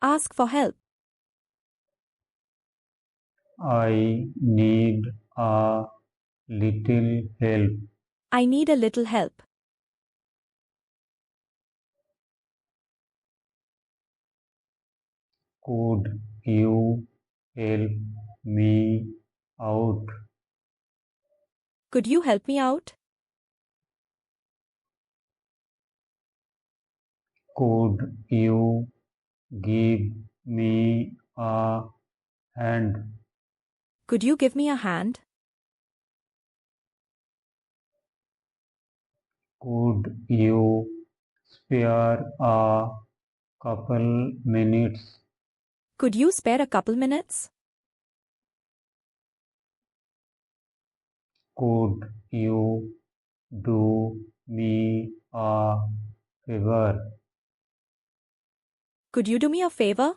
Ask for help. I need a little help. I need a little help. Could you help me out? Could you help me out? Could you give me a hand? Could you give me a hand? Could you spare a couple minutes? Could you spare a couple minutes? Could you do me a favor? Could you do me a favor?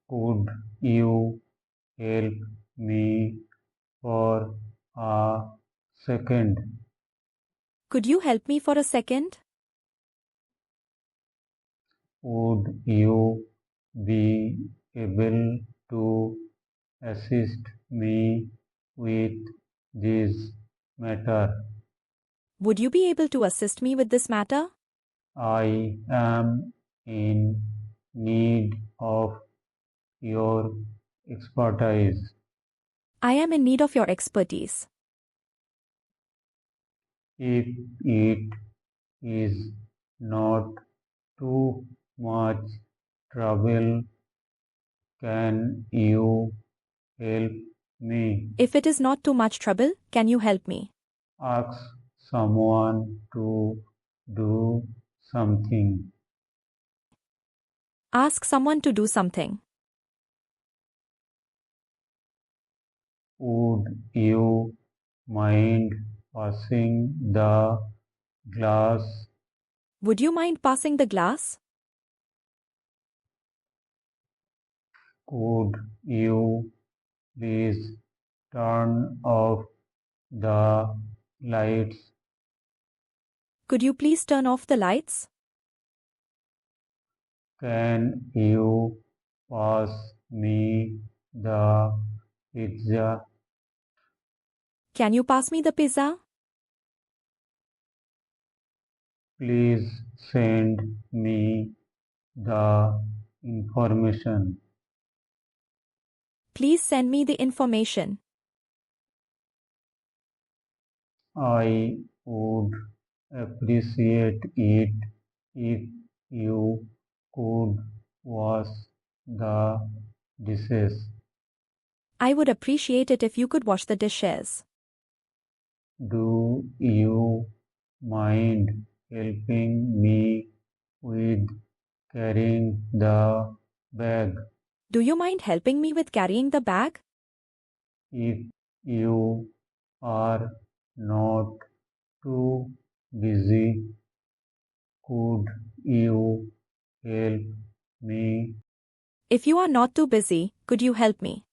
Could you help me for a second? Could you help me for a second? Would you be able to assist me with this matter? Would you be able to assist me with this matter? I am in need of your expertise. I am in need of your expertise. If it is not too much trouble, can you help me? If it is not too much trouble, can you help me? Ask someone to do something. Ask someone to do something. Would you mind passing the glass? Would you mind passing the glass? Could you please turn off the lights? Could you please turn off the lights? Can you pass me the pizza? Can you pass me the pizza? Please send me the information. Please send me the information. I would appreciate it if you could wash the dishes. I would appreciate it if you could wash the dishes. Do you mind helping me with carrying the bag? Do you mind helping me with carrying the bag? If you are not too busy, could you help me? If you are not too busy, could you help me?